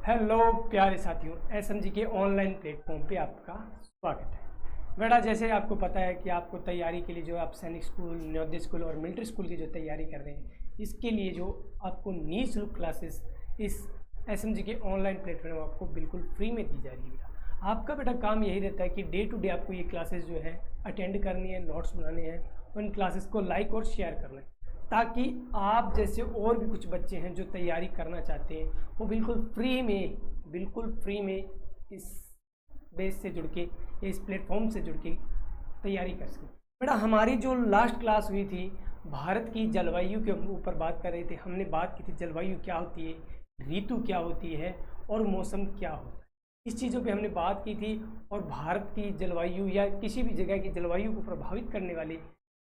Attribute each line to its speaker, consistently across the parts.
Speaker 1: Hello प्यारे साथियों, SMG के ऑनलाइन प्लेटफॉर्म पे आपका स्वागत है। बेटा, जैसे आपको पता है कि आपको तैयारी के लिए जो आप सैनिक स्कूल, नवोदय स्कूल और मिलिट्री स्कूल की जो तैयारी कर रहे हैं, इसके लिए जो आपको निःशुल्क क्लासेस इस एसएमजी के ऑनलाइन प्लेटफॉर्म आपको बिल्कुल फ्री में दी जा रही है। बेटा, आपका बेटा काम यही रहता है कि डे टू डे आपको ये क्लासेस जो है अटेंड करनी है, नोट्स बनाने हैं, उन क्लासेस को लाइक और शेयर करना है, ताकि आप जैसे और भी कुछ बच्चे हैं जो तैयारी करना चाहते हैं वो बिल्कुल फ्री में इस बेस से जुड़ के, इस प्लेटफॉर्म से जुड़ के तैयारी कर सकें। बेटा, हमारी जो लास्ट क्लास हुई थी भारत की जलवायु के ऊपर बात कर रहे थे। हमने बात की थी जलवायु क्या होती है, ऋतु क्या होती है और मौसम क्या होता है, इस चीज़ों पे हमने बात की थी। और भारत की जलवायु या किसी भी जगह की जलवायु को प्रभावित करने वाले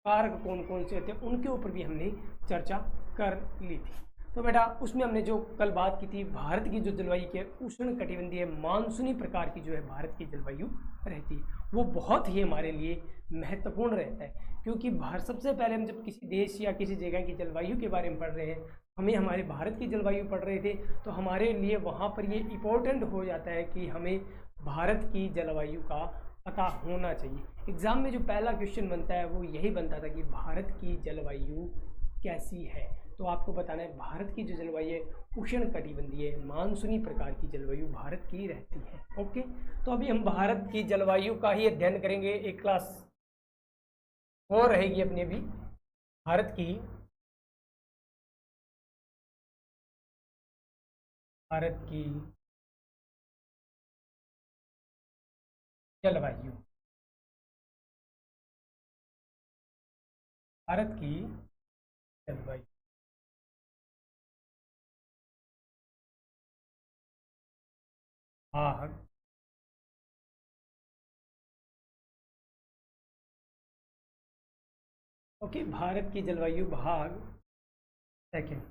Speaker 1: कारक कौन कौन से होते हैं उनके ऊपर भी हमने चर्चा कर ली थी। तो बेटा, उसमें हमने जो कल बात की थी, भारत की जो जलवायु की उष्ण कटिबंधीय मानसूनी प्रकार की जो है भारत की जलवायु रहती है, वो बहुत ही हमारे लिए महत्वपूर्ण रहता है। क्योंकि भारत, सबसे पहले हम जब किसी देश या किसी जगह की जलवायु के बारे में पढ़ रहे हैं, हमें हमारे भारत की जलवायु पढ़ रहे थे, तो हमारे लिए वहाँ पर ये इम्पोर्टेंट हो जाता है कि हमें भारत की जलवायु का पता होना चाहिए। एग्जाम में जो पहला क्वेश्चन बनता है वो यही बनता था कि भारत की जलवायु कैसी है। तो आपको बताना है भारत की जो जलवायु है उष्ण कटिबंधीय मानसूनी प्रकार की जलवायु भारत की रहती है। ओके, तो अभी हम भारत की जलवायु का ही अध्ययन करेंगे। एक क्लास और रहेगी अपनी अभी भारत की जलवायु, भारत की जलवायु। भाग ओके, भारत की जलवायु भाग सेकेंड।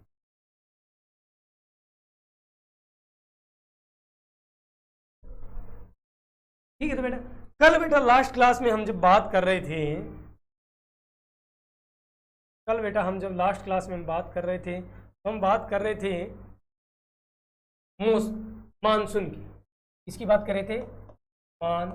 Speaker 1: ठीक है। तो बेटा, कल बेटा लास्ट क्लास में हम जब बात कर रहे थे, कल बेटा हम जब लास्ट क्लास में बात कर रहे थे तो हम बात कर रहे थे मानसून की। इसकी बात कर रहे थे मान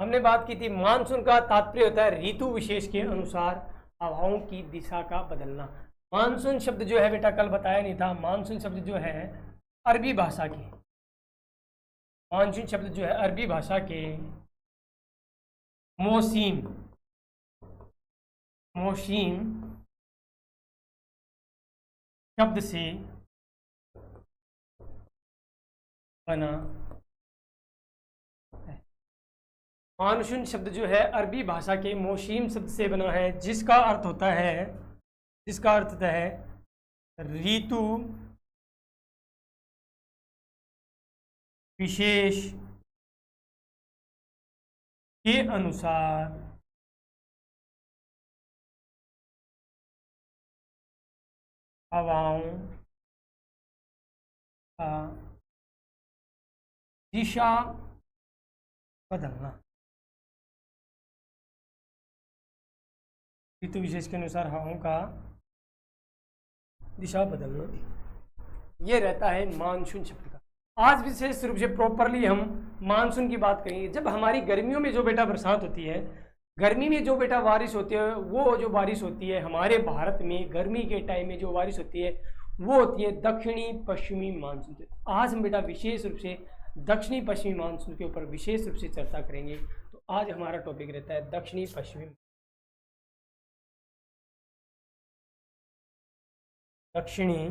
Speaker 1: हमने बात की थी मानसून का तात्पर्य होता है ऋतु विशेष के अनुसार हवाओं की दिशा का बदलना। मानसून शब्द जो है बेटा, कल बताया नहीं था, मानसून शब्द जो है अरबी भाषा के, मानसून शब्द जो है अरबी भाषा के मौसीम मौसीम शब्द से बना है। मानसून शब्द जो है अरबी भाषा के मौसीम शब्द से बना है, जिसका अर्थ होता है ऋतु विशेष के अनुसार हवाओं का दिशा बदलना। ऋतु विशेष के अनुसार हवाओं का दिशा बदलना, ये रहता है मानसून शब्द का। आज विशेष रूप से प्रॉपरली हम मानसून की बात करेंगे। जब हमारी गर्मियों में जो बेटा बरसात होती है, गर्मी में जो बेटा बारिश होती है, वो जो बारिश होती है हमारे भारत में गर्मी के टाइम में जो बारिश होती है वो होती है दक्षिणी पश्चिमी मानसून से। आज हम बेटा विशेष रूप से दक्षिणी पश्चिमी मानसून के ऊपर विशेष रूप से चर्चा करेंगे। तो आज हमारा टॉपिक रहता है दक्षिणी पश्चिमी दक्षिणी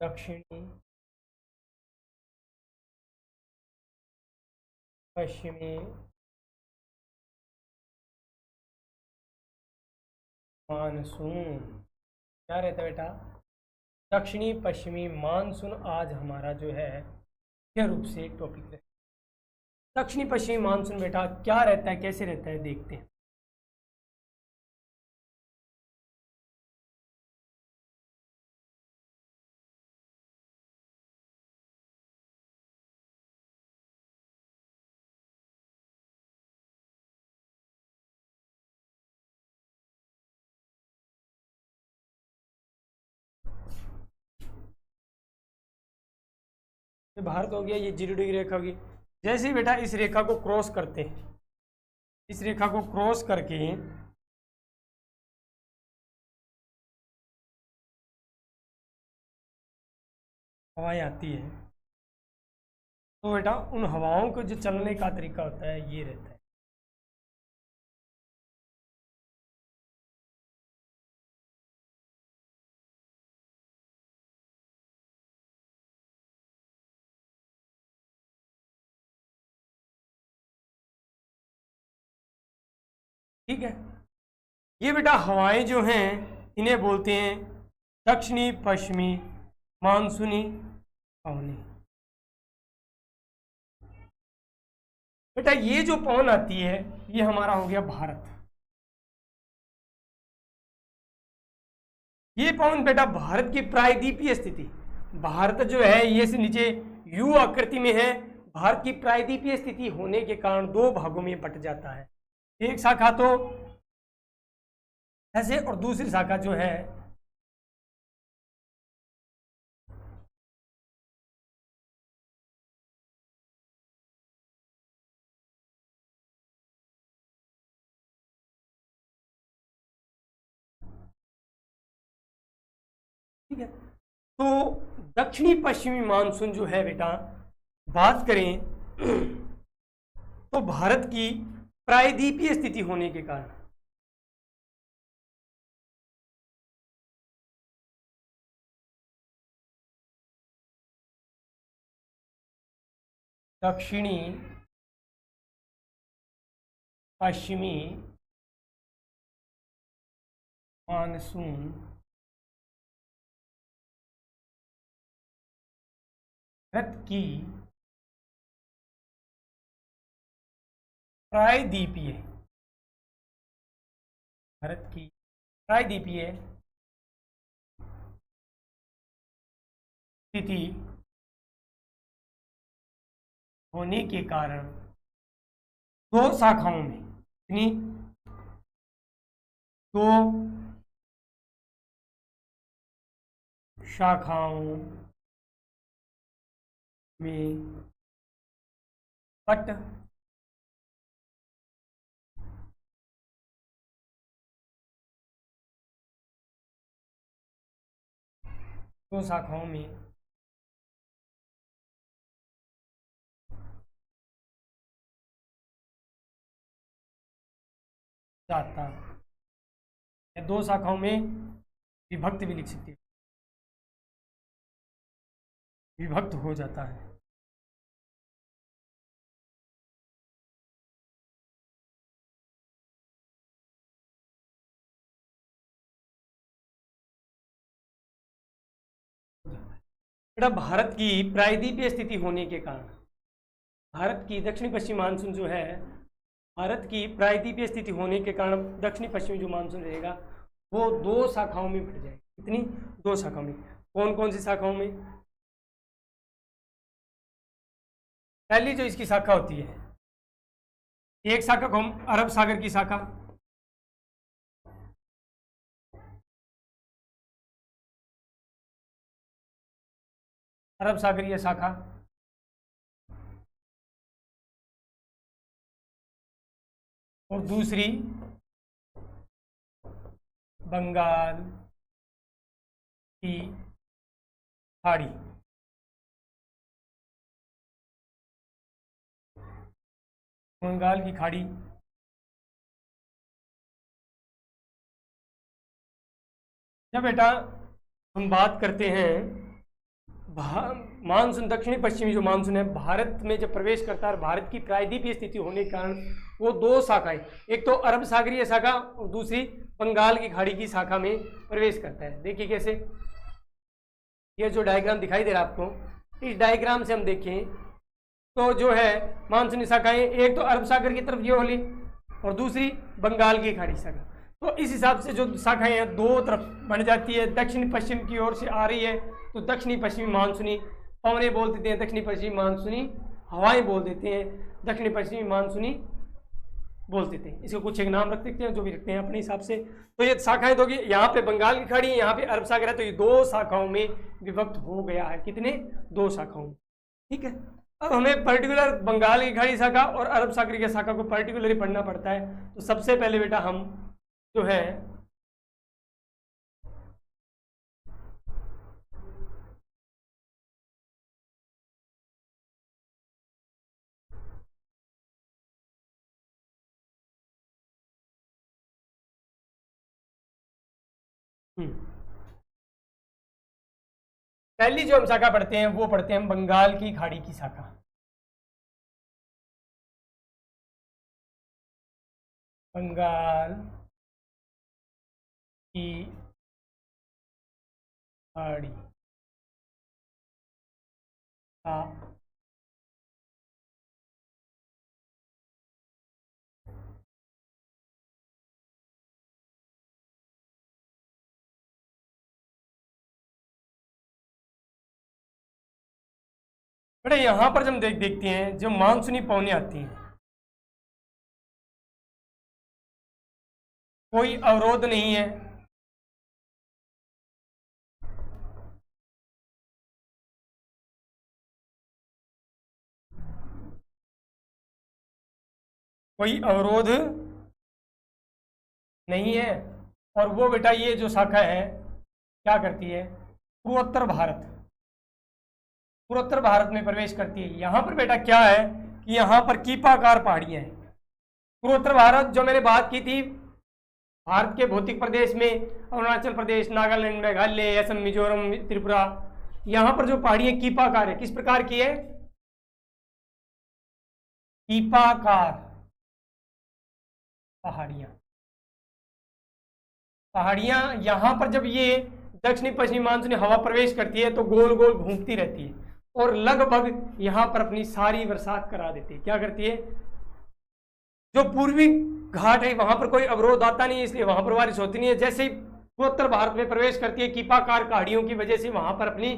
Speaker 1: दक्षिणी पश्चिमी मानसून। क्या रहता है बेटा? दक्षिणी पश्चिमी मानसून आज हमारा जो है मुख्य रूप से टॉपिक है। दक्षिणी पश्चिमी मानसून बेटा क्या रहता है, कैसे रहता है, देखते हैं। ये भारत हो गया, ये 0 डिग्री रेखा होगी। जैसे ही बेटा इस रेखा को क्रॉस करते हैं, इस रेखा को क्रॉस करके हवाएं आती है, तो बेटा उन हवाओं को जो चलने का तरीका होता है ये रहता है। ठीक है, ये बेटा हवाएं जो हैं इन्हें बोलते हैं दक्षिणी पश्चिमी मानसूनी पवनें। बेटा ये जो पवन आती है ये हमारा हो गया भारत। ये पवन बेटा भारत की प्रायद्वीपीय स्थिति, भारत जो है ये से नीचे यू आकृति में है। भारत की प्रायद्वीपीय स्थिति होने के कारण दो भागों में बट जाता है, एक शाखा तो ऐसे और दूसरी शाखा जो है ठीक है। तो दक्षिणी पश्चिमी मानसून जो है बेटा बात करें तो भारत की प्रायद्वीपीय स्थिति होने के कारण दक्षिणी पश्चिमी मानसून भारत की प्रायद्वीपीय, भारत की प्रायद्वीपीय स्थिति होने के कारण दो शाखाओं में, यानी दो शाखाओं में बट दो शाखाओं में जाता है, दो शाखाओं में विभक्त भी लिख सकते हैं, विभक्त हो जाता है। बेटा भारत की प्रायद्वीपीय स्थिति होने के कारण भारत की दक्षिणी पश्चिमी मानसून जो है, भारत की प्रायद्वीपीय स्थिति होने के कारण दक्षिणी पश्चिमी जो मानसून रहेगा वो दो शाखाओं में बढ़ जाएगा। कितनी? दो शाखाओं में। कौन कौन सी शाखाओं में? पहली जो इसकी शाखा होती है, एक शाखा को हम अरब सागर की शाखा, अरब सागरीय शाखा, और दूसरी बंगाल की खाड़ी। बंगाल की खाड़ी जब बेटा हम बात करते हैं मानसून, दक्षिणी पश्चिमी जो मानसून है भारत में जब प्रवेश करता है, भारत की प्रायद्वीपीय स्थिति होने के कारण वो दो शाखाएं, एक तो अरब सागरीय शाखा और दूसरी बंगाल की खाड़ी की शाखा में प्रवेश करता है। देखिए कैसे, ये जो डायग्राम दिखाई दे रहा है आपको, इस डायग्राम से हम देखें तो जो है मानसूनी शाखाएं, एक तो अरब सागर की तरफ ये वाली और दूसरी बंगाल की खाड़ी शाखा। तो इस हिसाब से जो शाखाएं हैं दो तरफ बन जाती है, दक्षिण पश्चिम की ओर से आ रही है तो दक्षिणी पश्चिमी मानसूनी पवनें बोल देते हैं, दक्षिणी पश्चिमी मानसूनी हवाएं बोल देते हैं, दक्षिणी पश्चिमी मानसूनी बोल देते हैं। इसको कुछ एक नाम रख देते हैं, जो भी रखते हैं अपने हिसाब से। तो ये शाखाएं दोगी, यहाँ पे बंगाल की खाड़ी है, यहाँ पे अरब सागर है, तो ये दो शाखाओं में विभक्त हो गया है। कितने? दो शाखाओं में। ठीक है। अब हमें पर्टिकुलर बंगाल की खाड़ी शाखा और अरब सागरीय की शाखा को पर्टिकुलरली पढ़ना पड़ता है। तो सबसे पहले बेटा हम जो है पहली जो हम शाखा पढ़ते हैं वो पढ़ते हैं बंगाल की खाड़ी की शाखा। बंगाल की खाड़ी का बेटा यहां पर जब देखते हैं जो मानसूनी पवनें आती हैं, कोई अवरोध नहीं है, कोई अवरोध नहीं है। और वो बेटा ये जो शाखा है क्या करती है, पूर्वोत्तर भारत, पूर्वोत्तर भारत में प्रवेश करती है। यहां पर बेटा क्या है कि यहां पर कीपाकार पहाड़ियां हैं। पूर्वोत्तर भारत जो मैंने बात की थी, भारत के भौतिक प्रदेश में अरुणाचल प्रदेश, नागालैंड, मेघालय, असम, मिजोरम, त्रिपुरा, यहां पर जो पहाड़ियां कीपाकार है, किस प्रकार की है, कीपाकार पहाड़ियां। पहाड़ियां यहां पर जब ये दक्षिणी पश्चिमी मानसूनी हवा प्रवेश करती है तो गोल गोल घूमती रहती है और लगभग यहां पर अपनी सारी बरसात करा देती है। क्या करती है, जो पूर्वी घाट है वहां पर कोई अवरोध आता नहीं है, इसलिए वहां पर बारिश होती नहीं है। जैसे ही पूर्वोत्तर भारत में प्रवेश करती है, कीपाकार पहाड़ियों की वजह से वहां पर अपनी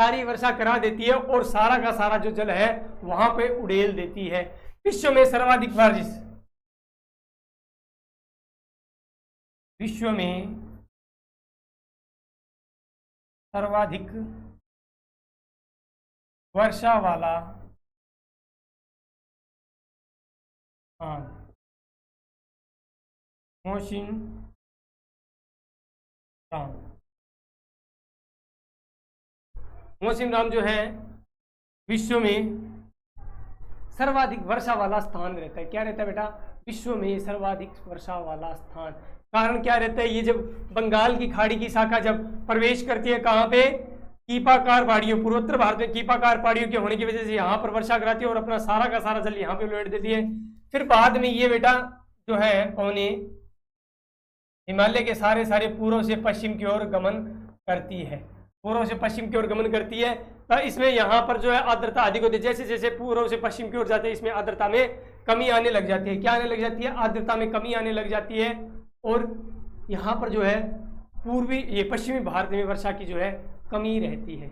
Speaker 1: सारी वर्षा करा देती है और सारा का सारा जो जल है वहां पे उड़ेल देती है। विश्व में सर्वाधिक बारिश, विश्व में सर्वाधिक वर्षा वाला स्थान मौसिन राम। मौसिन राम जो है विश्व में सर्वाधिक वर्षा वाला स्थान रहता है। क्या रहता है बेटा, विश्व में सर्वाधिक वर्षा वाला स्थान। कारण क्या रहता है, ये जब बंगाल की खाड़ी की शाखा जब प्रवेश करती है कहां पे, कीपाकार पहाड़ियों, पूर्वोत्तर भारत में कीपाकार पहाड़ियों के होने की वजह से यहाँ पर वर्षा कराती है और अपना सारा का सारा जल यहाँ पे उलट देती है। फिर बाद में ये बेटा जो है पौने हिमालय के सारे सारे पूर्व से पश्चिम की ओर गमन करती है, पूर्व से पश्चिम की ओर गमन करती है। तो इसमें यहाँ पर जो है आर्द्रता अधिक होती है। जैसे जैसे पूर्व से पश्चिम की ओर जाते हैं इसमें आर्द्रता में कमी आने लग जाती है। क्या आने लग जाती है, आर्द्रता में कमी आने लग जाती है। और यहाँ पर जो है पूर्वी ये पश्चिमी भारत में वर्षा की जो है कमी रहती है।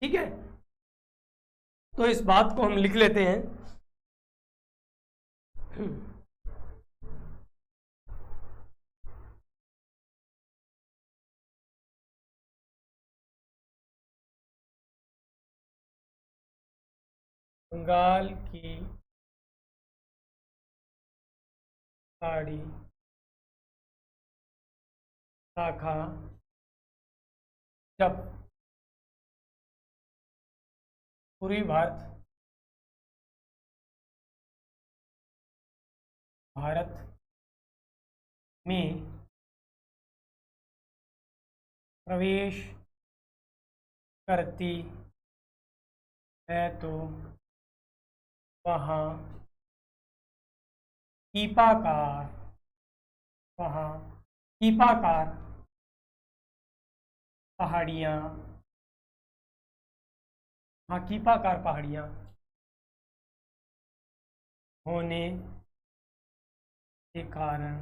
Speaker 1: ठीक है, तो इस बात को हम लिख लेते हैं। बंगाल की खाड़ी शाखा जब पूर्वी भारत में प्रवेश करती है तो वहाँ कीपाकार पहाड़ियाँ, वहाँ कीपाकार पहाड़ियाँ होने के कारण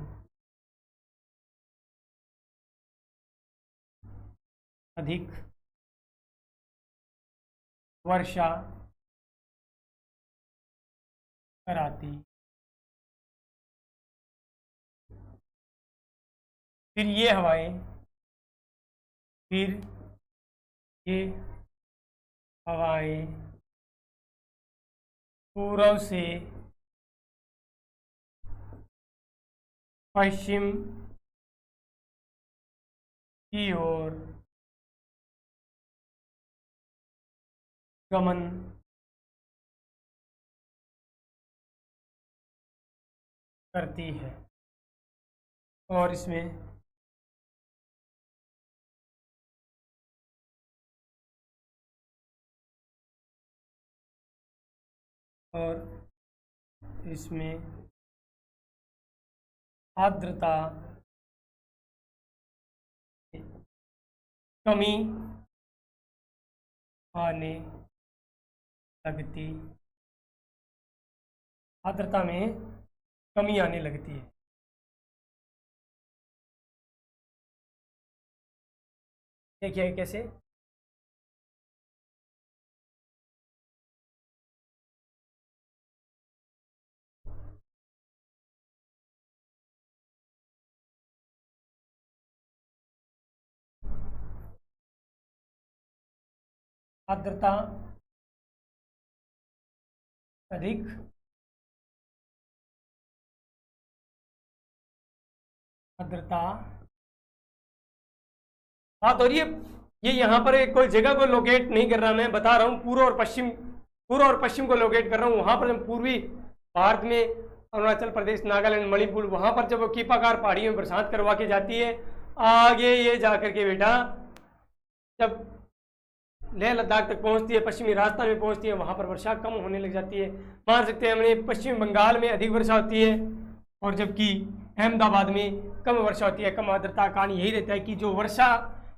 Speaker 1: अधिक वर्षा कराती। फिर ये हवाएं फिर ये हवाएं पूर्व से पश्चिम की ओर गमन करती है और इसमें आर्द्रता कमी आने लगती, आर्द्रता में कमी आने लगती है। देखिए कैसे, आर्द्रता अधिक आर्द्रता। हाँ तो ये यहाँ पर एक कोई जगह को लोकेट नहीं कर रहा, मैं बता रहा हूँ पूर्व और पश्चिम को लोकेट कर रहा हूँ। वहाँ पर पूर्वी भारत में अरुणाचल प्रदेश, नागालैंड, मणिपुर, वहाँ पर जब वो कीपाकार पहाड़ियों में बरसात करवा के जाती है, आगे ये जा करके बेटा जब लेह लद्दाख तक पहुँचती है, पश्चिमी राजस्थान में पहुँचती है, वहाँ पर वर्षा कम होने लग जाती है। मान सकते हैं हमने पश्चिम बंगाल में अधिक वर्षा होती है और जबकि अहमदाबाद में कम वर्षा होती है, कम आर्द्रता। कारण यही रहता है कि जो वर्षा,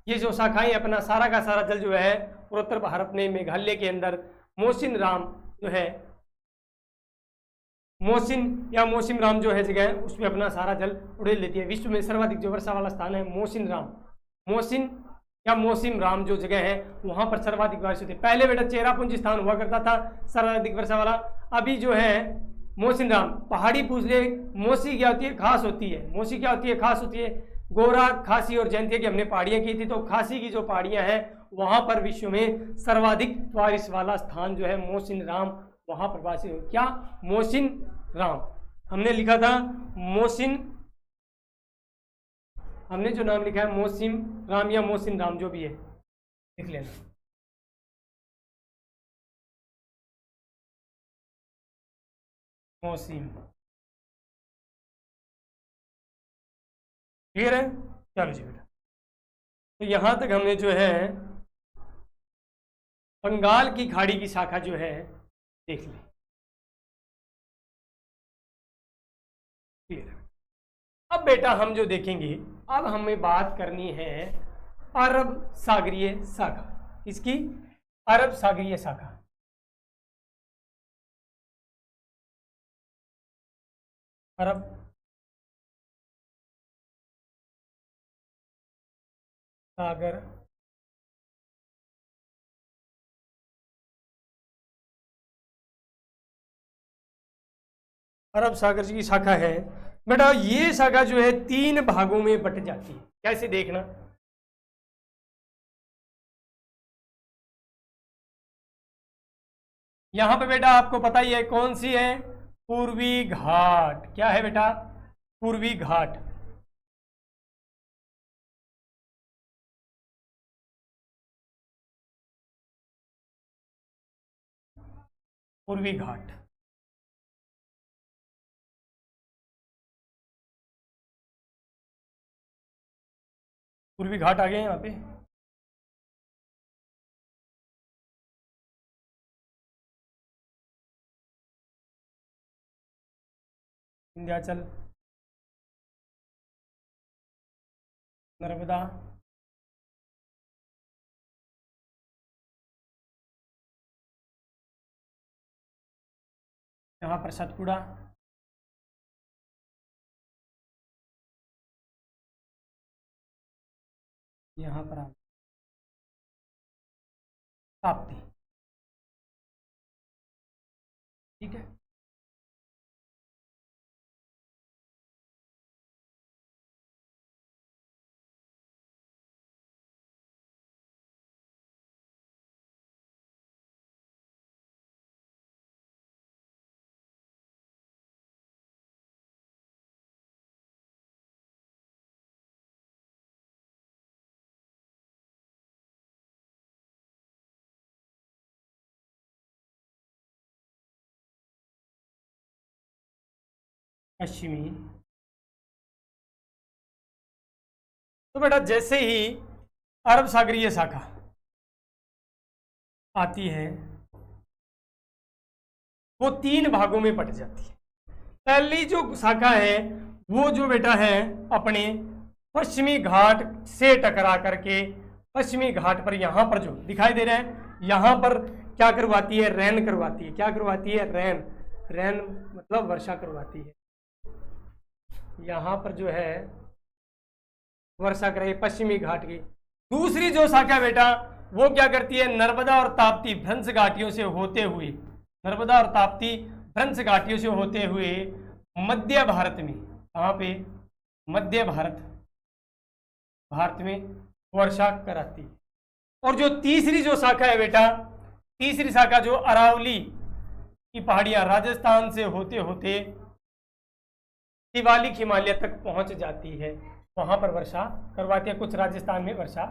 Speaker 1: ये जो शाखाएं अपना सारा का सारा जल जो है पूर्वोत्तर भारत में मेघालय के अंदर मौसिनराम जो है, मौसिनराम जो है जगह, उसमें अपना सारा जल उड़ेल लेती है। विश्व में सर्वाधिक जो वर्षा वाला स्थान है मौसिनराम जो जगह है, वहां पर सर्वाधिक वर्षा होती है। पहले बेटा चेरापूंजी स्थान हुआ करता था सर्वाधिक वर्षा वाला, अभी जो है मौसिनराम। पहाड़ी पूछ ले, मौसी क्या होती है, खास होती है। मौसी क्या होती है, खास होती है। गोरा, खासी और जयंतिया की हमने पहाड़ियां की थी, तो खासी की जो पहाड़ियां हैं वहां पर विश्व में सर्वाधिक बारिश वाला स्थान जो है मौसिनराम, वहां पर वासी क्या, मौसिनराम हमने लिखा था। हमने जो नाम लिखा है मौसिनराम या मौसिनराम जो भी है लिख लेना। मौसिम, क्लियर है, चलो जी बेटा। तो यहां तक हमने जो है बंगाल की खाड़ी की शाखा जो है देख ली, क्लियर है। अब बेटा हम जो देखेंगे, अब हमें बात करनी है अरब सागरीय शाखा। इसकी अरब सागरीय शाखा, अरब सागर अरब सागर की शाखा है बेटा। ये शाखा जो है 3 भागों में बट जाती है। कैसे देखना, यहां पे बेटा आपको पता ही है कौन सी है, पूर्वी घाट। क्या है बेटा, पूर्वी घाट। पूर्वी घाट, पूर्वी घाट आ गए यहाँ पे। विंध्याचल, नर्मदा, यहाँ पर सतपुड़ा, यहाँ पर ताप्ती, ठीक है। पश्चिमी। तो बेटा जैसे ही अरब सागरीय शाखा आती है वो 3 भागों में बट जाती है। पहली जो शाखा है वो जो बेटा है अपने पश्चिमी घाट से टकरा करके पश्चिमी घाट पर यहां पर जो दिखाई दे रहा है यहां पर क्या करवाती है, रैन करवाती है। क्या करवाती है? रैन। रैन मतलब वर्षा करवाती है। यहां पर जो है वर्षा कराई पश्चिमी घाट की। दूसरी जो शाखा बेटा वो क्या करती है, नर्मदा और ताप्ती भ्रंश घाटियों से होते हुए, नर्मदा और ताप्ती भ्रंश घाटियों से होते हुए मध्य भारत में, कहां पे? मध्य भारत में वर्षा कराती है। और जो तीसरी जो शाखा है बेटा, तीसरी शाखा जो अरावली की पहाड़ियां राजस्थान से होते होते शिवालिक हिमालय तक पहुंच जाती है, वहां पर वर्षा करवाती है, कुछ राजस्थान में वर्षा।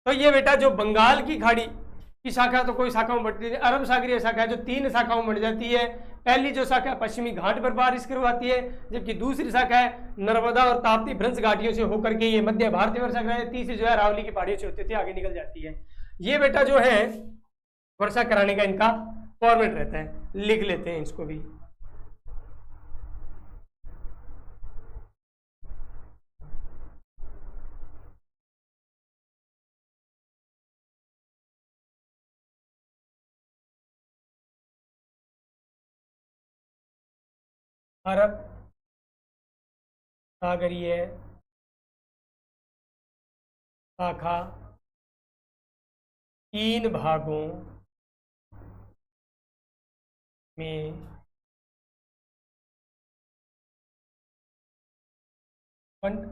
Speaker 1: तो ये बेटा जो बंगाल की खाड़ी की शाखा तो कोई शाखाओं में बढ़ती है, अरब सागरीय शाखा जो 3 शाखाओं में बढ़ जाती है। पहली जो शाखा पश्चिमी घाट पर बारिश करवाती है, जबकि दूसरी शाखा है नर्मदा और ताप्ती भ्रंश घाटियों से होकर के ये मध्य भारत में वर्षा कराती है। तीसरी जो है अरावली की पहाड़ियों से होती है आगे निकल जाती है। ये बेटा जो है वर्षा कराने का इनका फॉर्मेट रहता है, लिख लेते हैं इसको भी। अरब सागरीय शाखा 3 भागों में बंट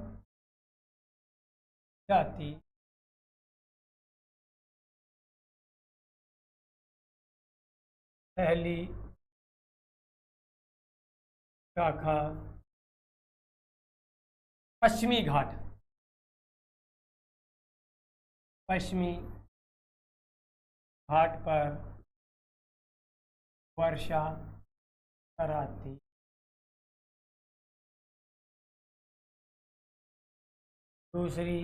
Speaker 1: जाती। पहली शाखा पश्चिमी घाट, पश्चिमी घाट पर वर्षा कराती। दूसरी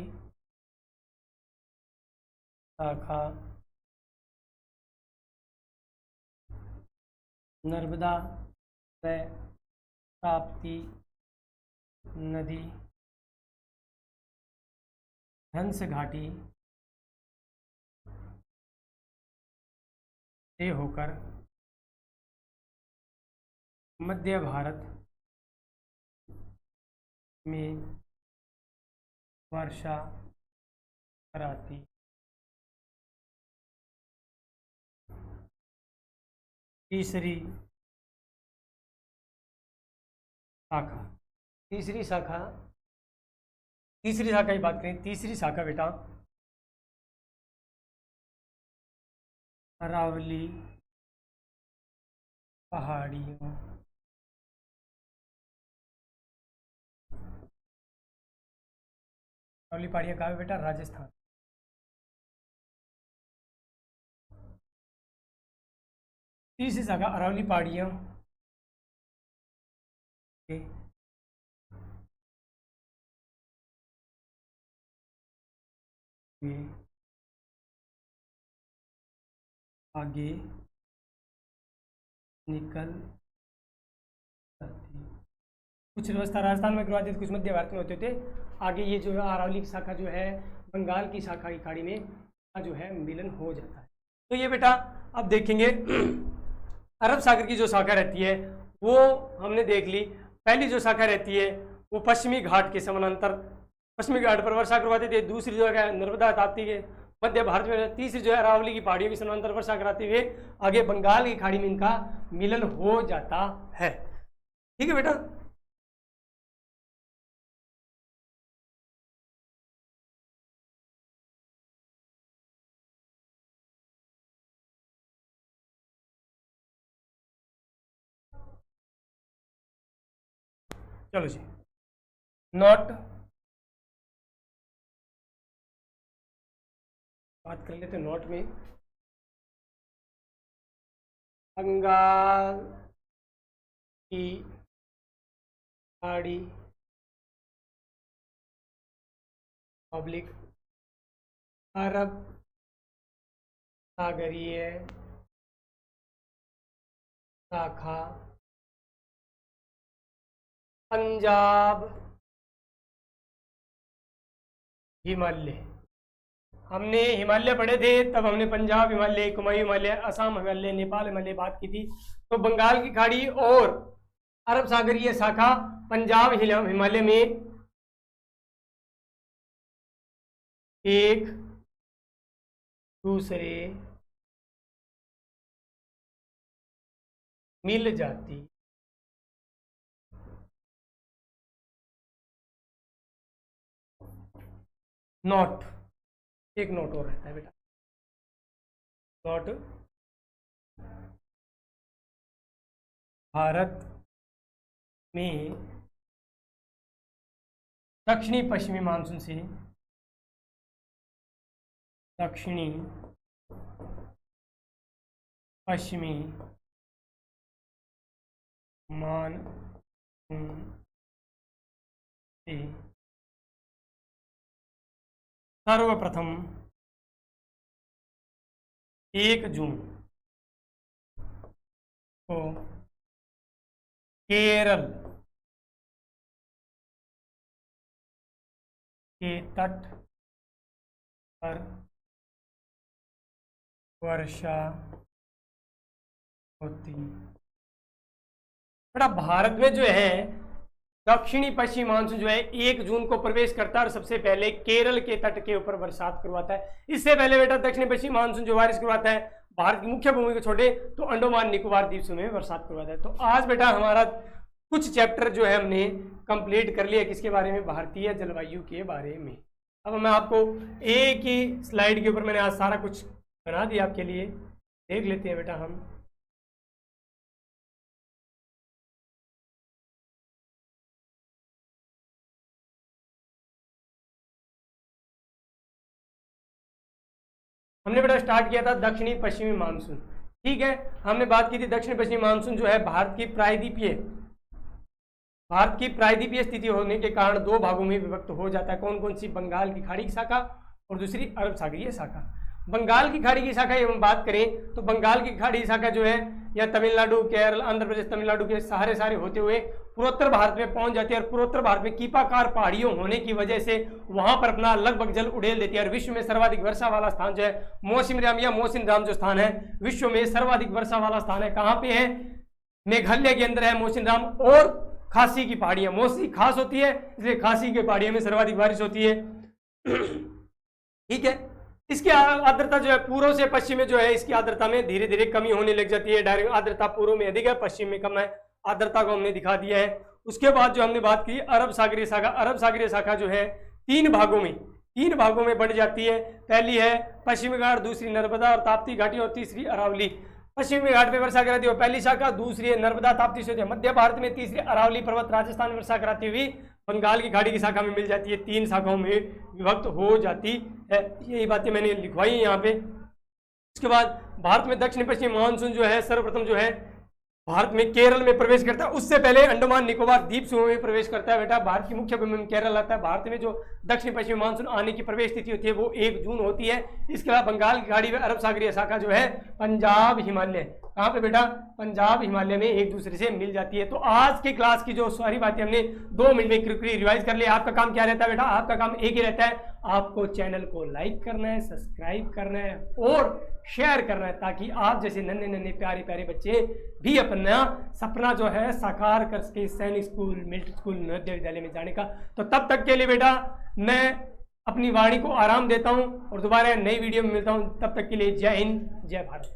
Speaker 1: शाखा नर्मदा व ताप्ती नदी हंस घाटी से होकर मध्य भारत में वर्षा कराती। तीसरी शाखा, तीसरी शाखा, तीसरी शाखा की बात करें, तीसरी शाखा बेटा अरावली पहाड़ियों अरावली पहाड़ियाँ कहाँ है बेटा? राजस्थान। तीसरी शाखा अरावली पहाड़ियों के आगे निकल जाती। कुछ व्यवस्था राजस्थान में करवाते थे, कुछ मध्य भारत में होते थे। आगे ये जो है अरावली की शाखा जो है बंगाल की शाखा की खाड़ी में जो है मिलन हो जाता है। तो ये बेटा अब देखेंगे अरब सागर की जो शाखा रहती है वो हमने देख ली। पहली जो शाखा रहती है वो पश्चिमी घाट के समानांतर पश्चिमी घाट पर वर्षा करवाते थे। दूसरी जो है नर्मदा ताप्ती के मध्य भारत में। तीसरी जो है अरावली की पहाड़ियों के समानांतर वर्षा कराते हुए आगे बंगाल की खाड़ी में इनका मिलन हो जाता है। ठीक है बेटा। चलो जी, नॉट बात कर लेते नोट में। बंगाल की खाड़ी पब्लिक अरब सागरीय शाखा पंजाब हिमालय। हमने हिमालय पढ़े थे, तब हमने पंजाब हिमालय, कुमायूं हिमालय, असम हिमालय, नेपाल हिमालय बात की थी। तो बंगाल की खाड़ी और अरब सागरीय शाखा पंजाब हिमालय में एक दूसरे मिल जाती। नोट, एक नोट और रहता है बेटा, नोट भारत में दक्षिणी पश्चिमी मानसून से दक्षिणी पश्चिमी मानसून से सर्वप्रथम 1 जून को केरल के तट पर वर्षा होती। बेटा भारत में जो है दक्षिणी पश्चिमी मानसून जो है 1 जून को प्रवेश करता है और सबसे पहले केरल के तट के ऊपर बरसात करवाता है। इससे पहले बेटा दक्षिणी पश्चिमी मानसून जो बारिश करवाता है भारत की मुख्य भूमि को छोड़े तो अंडमान निकोबार द्वीप समूह में बरसात करवाता है। तो आज बेटा हमारा कुछ चैप्टर जो है हमने कंप्लीट कर लिया किसके बारे में, भारतीय जलवायु के बारे में। अब मैं आपको एक ही स्लाइड के ऊपर मैंने आज सारा कुछ बना दिया आपके लिए, देख लेते हैं बेटा हम। हमने बेटा स्टार्ट किया था दक्षिणी पश्चिमी मानसून, ठीक है। हमने बात की थी दक्षिणी पश्चिमी मानसून जो है भारत की प्रायद्वीपीय स्थिति होने के कारण 2 भागों में विभक्त हो जाता है। कौन कौन सी, बंगाल की खाड़ी की शाखा और दूसरी अरब सागरीय शाखा। बंगाल की खाड़ी की शाखा की हम बात करें तो बंगाल की खाड़ी की शाखा जो है या तमिलनाडु, केरल, आंध्र प्रदेश, तमिलनाडु के सारे होते हुए पूर्वोत्तर भारत में पहुंच जाती है और पूर्वोत्तर भारत में कीपाकार पहाड़ियों होने की वजह से वहां पर अपना लगभग जल उड़ेल देती है। और विश्व में सर्वाधिक वर्षा वाला स्थान जो है मौसिनराम या मौसिनराम जो स्थान है विश्व में सर्वाधिक वर्षा वाला स्थान है, कहाँ पे है, मेघालय के अंदर है मौसिनराम। और खासी की पहाड़ियां, मौसी खास होती है इसलिए खासी की पहाड़ियों में सर्वाधिक बारिश होती है, ठीक है। इसकी आर्द्रता जो है पूर्व से पश्चिम में जो है इसकी आर्द्रता में धीरे धीरे कमी होने लग जाती है। डायरेक्ट आर्द्रता पूर्व में अधिक है, पश्चिम में कम है, आर्द्रता को हमने दिखा दिया है। उसके बाद जो हमने बात की अरब सागरीय शाखा, अरब सागरीय शाखा जो है 3 भागों में बढ़ जाती है। पहली है पश्चिमी घाट, दूसरी नर्मदा और ताप्ती घाटी और तीसरी अरावली। पश्चिमी घाट में वर्षा कराती है पहली शाखा, दूसरी है नर्मदा ताप्ती से मध्य भारत में, तीसरी अरावली पर्वत राजस्थान में वर्षा कराती हुई बंगाल की खाड़ी की शाखा में मिल जाती है। 3 शाखाओं में विभक्त हो जाती है। यही बातें मैंने लिखवाई है यहाँ पे। उसके बाद भारत में दक्षिण पश्चिम मानसून जो है सर्वप्रथम जो है भारत में केरल में प्रवेश करता है, उससे पहले अंडमान निकोबार द्वीप समूह में प्रवेश करता है। बेटा भारत की मुख्य भूमि में केरल आता है। भारत में जो दक्षिण पश्चिमी मानसून आने की प्रवेश तिथि होती है वो 1 जून होती है। इसके अलावा बंगाल की खाड़ी में अरब सागरीय शाखा जो है पंजाब हिमालय, कहाँ पे बेटा, पंजाब हिमालय में एक दूसरे से मिल जाती है। तो आज की क्लास की जो सारी बातें हमने 2 मिनट में रिवाइज कर लिया। आपका काम क्या रहता है बेटा, आपका काम एक ही रहता है, आपको चैनल को लाइक करना है, सब्सक्राइब करना है और शेयर करना है, ताकि आप जैसे नन्हे नन्हे प्यारे प्यारे बच्चे भी अपना सपना जो है साकार कर सके सैनिक school, military school, Navodaya Vidyalaya में जाने का। तो तब तक के लिए बेटा मैं अपनी वाणी को आराम देता हूं और दोबारा नई वीडियो में मिलता हूं। तब तक के लिए जय हिंद, जय भारत।